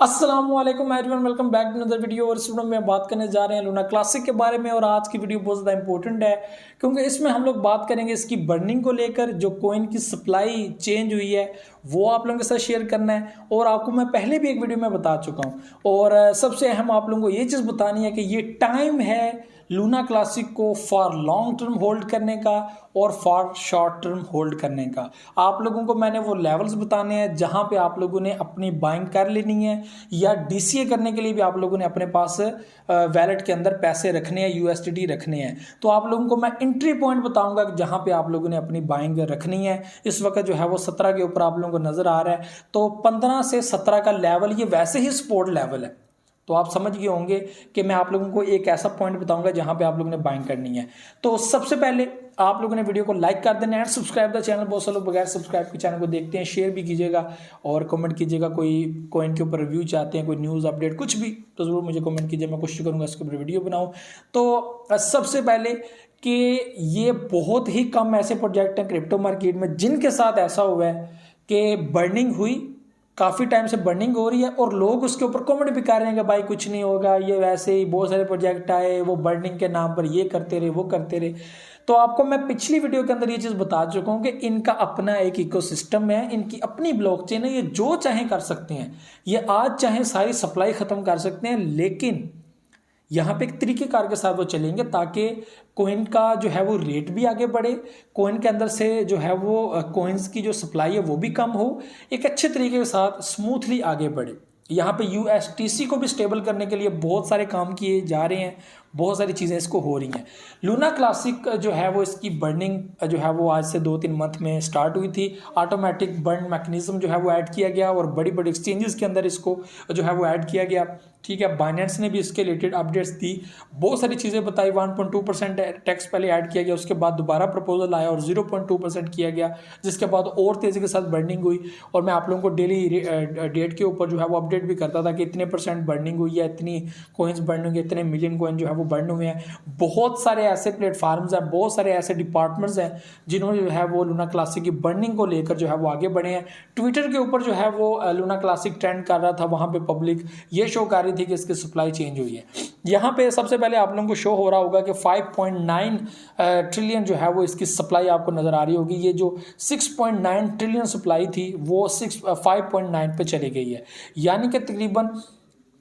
अस्सलाम वालेकुम everyone, welcome back to another video. और इस वीडियो में बात करने जा रहे हैं लूना क्लासिक के बारे में। और आज की वीडियो बहुत ज़्यादा इंपॉर्टेंट है क्योंकि इसमें हम लोग बात करेंगे इसकी बर्निंग को लेकर। जो कॉइन की सप्लाई चेंज हुई है वो आप लोगों के साथ शेयर करना है। और आपको मैं पहले भी एक वीडियो में बता चुका हूँ। और सबसे अहम आप लोगों को ये चीज़ बतानी है कि ये टाइम है लूना क्लासिक को फॉर लॉन्ग टर्म होल्ड करने का और फॉर शॉर्ट टर्म होल्ड करने का। आप लोगों को मैंने वो लेवल्स बताने हैं जहां पे आप लोगों ने अपनी बाइंग कर लेनी है, या डीसीए करने के लिए भी आप लोगों ने अपने पास वैलेट के अंदर पैसे रखने हैं, यूएसडीटी रखने हैं। तो आप लोगों को मैं एंट्री पॉइंट बताऊंगा जहां पे आप लोगों ने अपनी बाइंग रखनी है। इस वक्त जो है वो 17 के ऊपर आप लोगों को नजर आ रहा है। तो 15 से 17 का लेवल ये वैसे ही सपोर्ट लेवल है। तो आप समझ गए होंगे कि मैं आप लोगों को एक ऐसा पॉइंट बताऊंगा जहां पे आप लोगों ने बाइंग करनी है। तो सबसे पहले आप लोगों ने वीडियो को लाइक कर देना एंड सब्सक्राइब द चैनल। बहुत से लोग बगैर सब्सक्राइब के चैनल को देखते हैं। शेयर भी कीजिएगा और कमेंट कीजिएगा। कोई कॉइन के ऊपर रिव्यू चाहते हैं, कोई न्यूज़ अपडेट कुछ भी, तो ज़रूर मुझे कमेंट कीजिए। मैं कोशिश करूँगा इसके ऊपर वीडियो बनाऊँ। तो सबसे पहले कि ये बहुत ही कम ऐसे प्रोजेक्ट हैं क्रिप्टो मार्केट में जिनके साथ ऐसा हुआ है कि बर्निंग हुई, काफ़ी टाइम से बर्निंग हो रही है और लोग उसके ऊपर कमेंट भी कर रहे हैं कि भाई कुछ नहीं होगा, ये वैसे ही बहुत सारे प्रोजेक्ट आए, वो बर्निंग के नाम पर ये करते रहे, वो करते रहे। तो आपको मैं पिछली वीडियो के अंदर ये चीज़ बता चुका हूँ कि इनका अपना एक इकोसिस्टम है, इनकी अपनी ब्लॉकचेन है। ये जो चाहे कर सकते हैं, ये आज चाहे सारी सप्लाई ख़त्म कर सकते हैं, लेकिन यहाँ पे एक तरीकेकार के साथ वो चलेंगे ताकि कोइन का जो है वो रेट भी आगे बढ़े, कोइन के अंदर से जो है वो कोइंस की जो सप्लाई है वो भी कम हो, एक अच्छे तरीके के साथ स्मूथली आगे बढ़े। यहाँ पे यूएसटीसी को भी स्टेबल करने के लिए बहुत सारे काम किए जा रहे हैं, बहुत सारी चीज़ें इसको हो रही हैं। लूना क्लासिक जो है वो इसकी बर्निंग जो है वो आज से 2-3 मंथ में स्टार्ट हुई थी। ऑटोमेटिक बर्न मैकेनिज्म जो है वो ऐड किया गया और बड़ी बड़ी एक्सचेंजेस के अंदर इसको जो है वो ऐड किया गया। ठीक है, बाइनेंस ने भी इसके रिलेटेड अपडेट्स दी, बहुत सारी चीज़ें बताई। 1.2% टैक्स पहले ऐड किया गया, उसके बाद दोबारा प्रपोजल आया और 0.2% किया गया, जिसके बाद और तेज़ी के साथ बर्निंग हुई। और मैं आप लोगों को डेली डेट के ऊपर जो है वो अपडेट भी करता था कि इतने % बर्निंग हुई है, इतनी कोइंस बर्न हुई है, इतने मिलियन कोइन जो है वो बर्न हुए हैं। बहुत सारे ऐसे प्लेटफार्म्स हैं, बहुत सारे ऐसे डिपार्टमेंट्स हैं जिन्होंने जो है वो लूना क्लासिक की बर्निंग को लेकर जो है वो आगे बढ़े हैं। ट्विटर के ऊपर जो है वो लूना क्लासिक ट्रेंड कर रहा था, वहाँ पे पब्लिक ये शो कर रही थी कि इसकी सप्लाई चेंज हुई है। यहाँ पे सबसे पहले आप लोगों को शो हो रहा होगा कि 5.9 ट्रिलियन जो है वो इसकी सप्लाई आपको नज़र आ रही होगी। ये जो 6.9 ट्रिलियन सप्लाई थी वो 5.9 पे चली गई है, यानी कि तकरीबन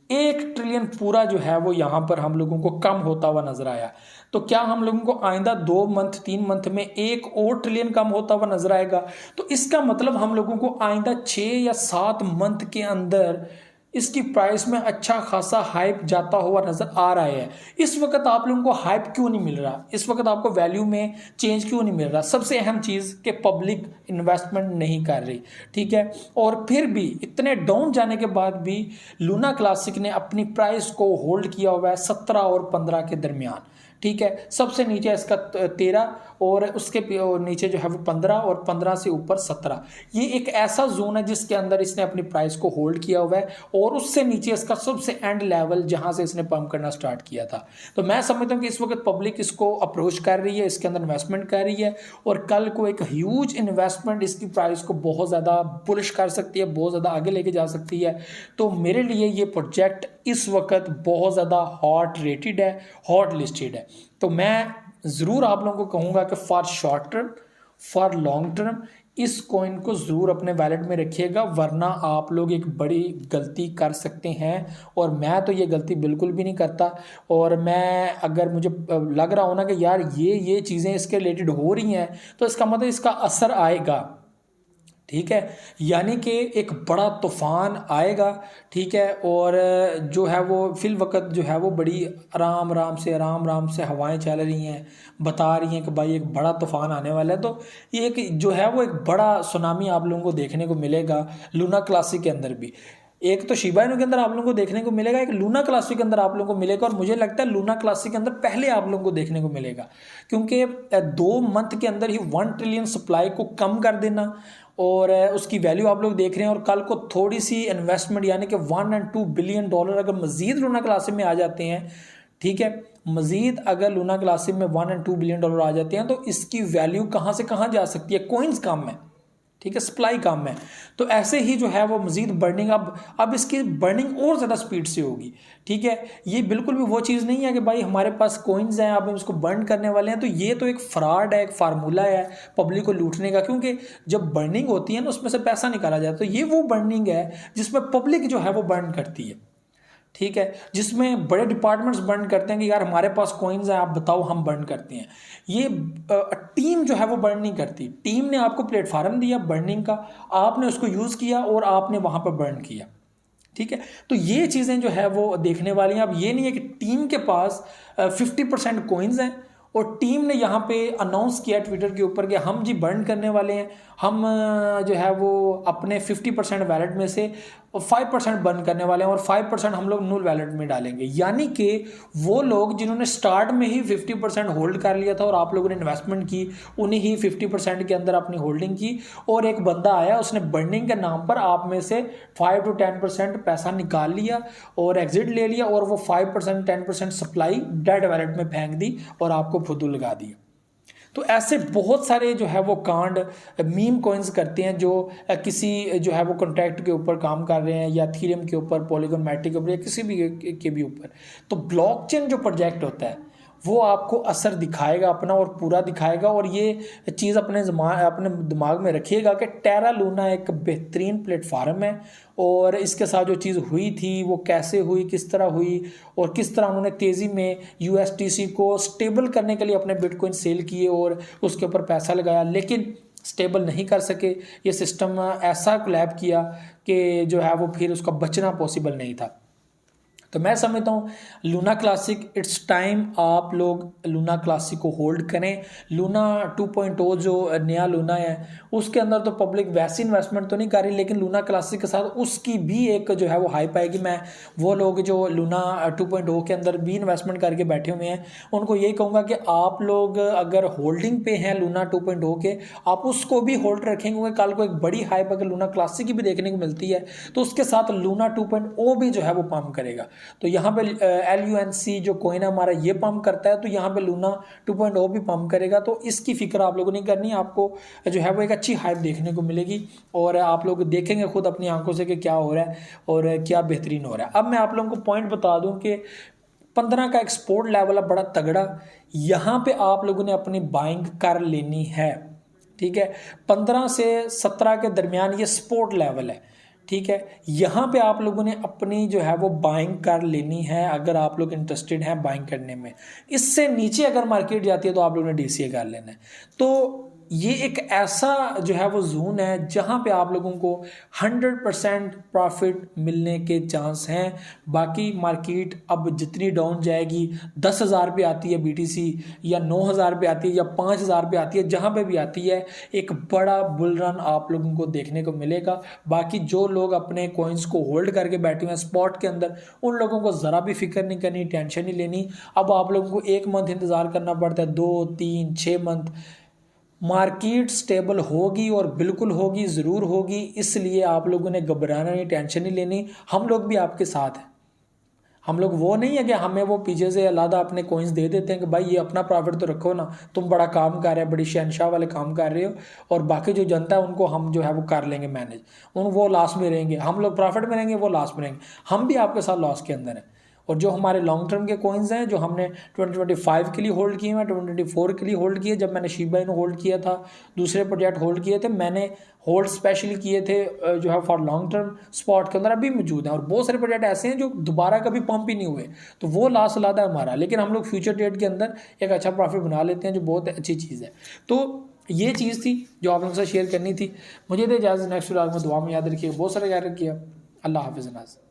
1 ट्रिलियन पूरा जो है वो यहाँ पर हम लोगों को कम होता हुआ नजर आया। तो क्या हम लोगों को आइंदा 2 मंथ 3 मंथ में 1 और ट्रिलियन कम होता हुआ नजर आएगा? तो इसका मतलब हम लोगों को आइंदा 6 या 7 मंथ के अंदर इसकी प्राइस में अच्छा खासा हाइप जाता हुआ नजर आ रहा है। इस वक्त आप लोगों को हाइप क्यों नहीं मिल रहा? इस वक्त आपको वैल्यू में चेंज क्यों नहीं मिल रहा? सबसे अहम चीज़ कि पब्लिक इन्वेस्टमेंट नहीं कर रही। ठीक है, और फिर भी इतने डाउन जाने के बाद भी लूना क्लासिक ने अपनी प्राइस को होल्ड किया हुआ है 17 और 15 के दरमियान। ठीक है, सबसे नीचे इसका 13 और उसके नीचे जो है वो 15 और 15 से ऊपर 17। ये एक ऐसा जोन है जिसके अंदर इसने अपनी प्राइस को होल्ड किया हुआ है और उससे नीचे इसका सबसे एंड लेवल जहां से इसने पंप करना स्टार्ट किया था। तो मैं समझता हूं कि इस वक्त पब्लिक इसको अप्रोच कर रही है, इसके अंदर इन्वेस्टमेंट कर रही है और कल को एक ह्यूज इन्वेस्टमेंट इसकी प्राइस को बहुत ज़्यादा बुलिश कर सकती है, बहुत ज़्यादा आगे लेके जा सकती है। तो मेरे लिए ये प्रोजेक्ट इस वक्त बहुत ज़्यादा हॉट रेटेड है, हॉट लिस्टेड है। तो मैं ज़रूर आप लोगों को कहूँगा कि for short term, for long term इस कॉइन को ज़रूर अपने वैलेट में रखिएगा, वरना आप लोग एक बड़ी गलती कर सकते हैं। और मैं तो ये गलती बिल्कुल भी नहीं करता। और मैं अगर मुझे लग रहा हो ना कि यार ये चीज़ें इसके रिलेटेड हो रही हैं, तो इसका मतलब इसका असर आएगा। ठीक है, यानी कि एक बड़ा तूफान आएगा। ठीक है, और जो है वो फिल वक्त जो है वो बड़ी आराम आराम से हवाएं चल रही हैं, बता रही हैं कि भाई एक बड़ा तूफान आने वाला है। तो ये एक जो है वो एक बड़ा सुनामी आप लोगों को देखने को मिलेगा लूना क्लासिक के अंदर भी। एक तो शिबा इनू के अंदर आप लोगों को देखने को मिलेगा, एक लूना क्लासिक के अंदर आप लोगों को मिलेगा। और मुझे लगता है लूना क्लासिक के अंदर पहले आप लोगों को देखने को मिलेगा, क्योंकि 2 मंथ के अंदर ही 1 ट्रिलियन सप्लाई को कम कर देना और उसकी वैल्यू आप लोग देख रहे हैं। और कल को थोड़ी सी इन्वेस्टमेंट यानी कि $1 और $2 बिलियन अगर मजीद लूना क्लासिक में आ जाते हैं, ठीक है, मजीद अगर लूना क्लासिक में $1 और $2 बिलियन आ जाते हैं, तो इसकी वैल्यू कहाँ से कहाँ जा सकती है? कॉइन्स कम है, ठीक है, सप्लाई कम है। तो ऐसे ही जो है वो मज़ीद बर्निंग अब इसकी बर्निंग और ज़्यादा स्पीड से होगी। ठीक है, ये बिल्कुल भी वो चीज़ नहीं है कि भाई हमारे पास कॉइन्स हैं अब हम इसको बर्न करने वाले हैं। तो ये तो एक फ्रॉड है, एक फार्मूला है पब्लिक को लूटने का, क्योंकि जब बर्निंग होती है ना उसमें से पैसा निकाला जाता है। तो ये वो बर्निंग है जिसमें पब्लिक जो है वो बर्न करती है। ठीक है, जिसमें बड़े डिपार्टमेंट्स बर्न करते हैं कि यार हमारे पास कॉइन्स हैं, आप बताओ, हम बर्न करते हैं। ये टीम जो है वो बर्न नहीं करती। टीम ने आपको प्लेटफार्म दिया बर्निंग का, आपने उसको यूज़ किया और आपने वहाँ पर बर्न किया। ठीक है, तो ये चीज़ें जो है वो देखने वाली हैं। अब ये नहीं है कि टीम के पास 50% कॉइन्स हैं और टीम ने यहाँ पे अनाउंस किया ट्विटर के ऊपर कि हम जी बर्न करने वाले हैं, हम जो है वो अपने 50% वैलेट में से 5% बर्न करने वाले हैं और 5% हम लोग नुल वैलेट में डालेंगे। यानी कि वो लोग जिन्होंने स्टार्ट में ही 50% होल्ड कर लिया था और आप लोगों ने इन्वेस्टमेंट की, उन्हीं ही 50% के अंदर अपनी होल्डिंग की, और एक बंदा आया उसने बर्निंग के नाम पर आप में से 5 to 10% पैसा निकाल लिया और एग्जिट ले लिया और वो 5% 10% सप्लाई डेड वैलेट में फेंक दी और आपको फुदू लगा दिया। तो ऐसे बहुत सारे जो है वो कांड मीम कॉइन्स करते हैं जो किसी जो है वो कॉन्ट्रैक्ट के ऊपर काम कर रहे हैं या थीरियम के ऊपर, पॉलीगॉन मैट्रिक के ऊपर या किसी भी के भी ऊपर। तो ब्लॉकचेन जो प्रोजेक्ट होता है वो आपको असर दिखाएगा अपना और पूरा दिखाएगा। और ये चीज़ अपने दिमाग में रखिएगा कि टेरा लूना एक बेहतरीन प्लेटफार्म है और इसके साथ जो चीज़ हुई थी वो कैसे हुई, किस तरह हुई और किस तरह उन्होंने तेज़ी में USDC को स्टेबल करने के लिए अपने बिटकॉइन सेल किए और उसके ऊपर पैसा लगाया, लेकिन स्टेबल नहीं कर सके। ये सिस्टम ऐसा कोलैप किया कि जो है वो फिर उसका बचना पॉसिबल नहीं था। तो मैं समझता हूँ लूना क्लासिक, इट्स टाइम आप लोग लूना क्लासिक को होल्ड करें। लूना 2.0 जो नया लूना है उसके अंदर तो पब्लिक वैसी इन्वेस्टमेंट तो नहीं कर रही, लेकिन लूना क्लासिक के साथ उसकी भी एक जो है वो हाइप आएगी। मैं वो लोग जो लूना 2.0 के अंदर भी इन्वेस्टमेंट करके बैठे हुए हैं उनको यही कहूँगा कि आप लोग अगर होल्डिंग पे हैं लूना 2.0 के, आप उसको भी होल्ड रखेंगे। कल को एक बड़ी हाइप अगर लूना क्लासिक की भी देखने को मिलती है तो उसके साथ लूना 2.0 भी जो है वो पंप करेगा। तो यहाँ पे LUNC जो कॉइन है हमारा ये पंप करता है, तो यहाँ पे लूना 2.0 भी पंप करेगा। तो इसकी फिक्र आप लोगों ने करनी है, आपको जो है वो एक अच्छी हाइप देखने को मिलेगी और आप लोग देखेंगे खुद अपनी आंखों से कि क्या हो रहा है और क्या बेहतरीन हो रहा है। अब मैं आप लोगों को पॉइंट बता दूं कि 15 का एक्सपोर्ट लेवल है बड़ा तगड़ा, यहाँ पे आप लोगों ने अपनी बाइंग कर लेनी है। ठीक है, 15 से 17 के दरमियान ये सपोर्ट लेवल है। ठीक है, यहाँ पे आप लोगों ने अपनी जो है वो बाइंग कर लेनी है अगर आप लोग इंटरेस्टेड हैं बाइंग करने में। इससे नीचे अगर मार्केट जाती है तो आप लोगों ने DCA कर लेना है। तो ये एक ऐसा जो है वो जोन है जहाँ पे आप लोगों को 100% प्रॉफिट मिलने के चांस हैं। बाकी मार्केट अब जितनी डाउन जाएगी, 10,000 पे आती है BTC या 9,000 पे आती है या 5,000 पे आती है, जहाँ पे भी आती है एक बड़ा बुल रन आप लोगों को देखने को मिलेगा। बाकी जो लोग अपने कॉइन्स को होल्ड करके बैठे हुए हैं स्पॉट के अंदर, उन लोगों को ज़रा भी फिक्र नहीं करनी, टेंशन नहीं लेनी। अब आप लोगों को 1 मंथ इंतज़ार करना पड़ता है, 2, 3, 6 मंथ। मार्केट स्टेबल होगी और बिल्कुल होगी, ज़रूर होगी, इसलिए आप लोगों ने घबराना नहीं, टेंशन नहीं लेनी। हम लोग भी आपके साथ हैं। हम लोग वो नहीं है कि हमें वो पीछे से अलग अपने कॉइन्स दे देते हैं कि भाई ये अपना प्रॉफिट तो रखो ना, तुम बड़ा काम कर रहे हो, बड़ी शहनशाह वाले काम कर रहे हो, और बाकी जो जनता है उनको हम जो है वो कर लेंगे मैनेज, वो लॉस में रहेंगे, हम लोग प्रॉफिट में रहेंगे, वो लॉस में रहेंगे। हम भी आपके साथ लॉस के अंदर हैं। और जो हमारे लॉन्ग टर्म के कॉइन्स हैं जो हमने 2025 के लिए होल्ड किए हैं, 2024 के लिए होल्ड किए, जब मैंने शिबा इनू होल्ड किया था, दूसरे प्रोजेक्ट होल्ड किए थे, मैंने होल्ड स्पेशली किए थे जो है फॉर लॉन्ग टर्म स्पॉट के अंदर, अभी मौजूद हैं। और बहुत सारे प्रोजेक्ट ऐसे हैं जो दोबारा कभी पंप ही नहीं हुए, तो वो लॉस लाता है हमारा, लेकिन हम लोग फ्यूचर डेट के अंदर एक अच्छा प्रॉफिट बना लेते हैं, जो बहुत अच्छी चीज़ है। तो ये चीज़ थी जो आप लोगों से शेयर करनी थी। मुझे दे इजाज़त, नेक्स्ट व्लॉग में दुआ में याद रखिए, बहुत सारे याद रखिए। अल्लाह हाफिज़।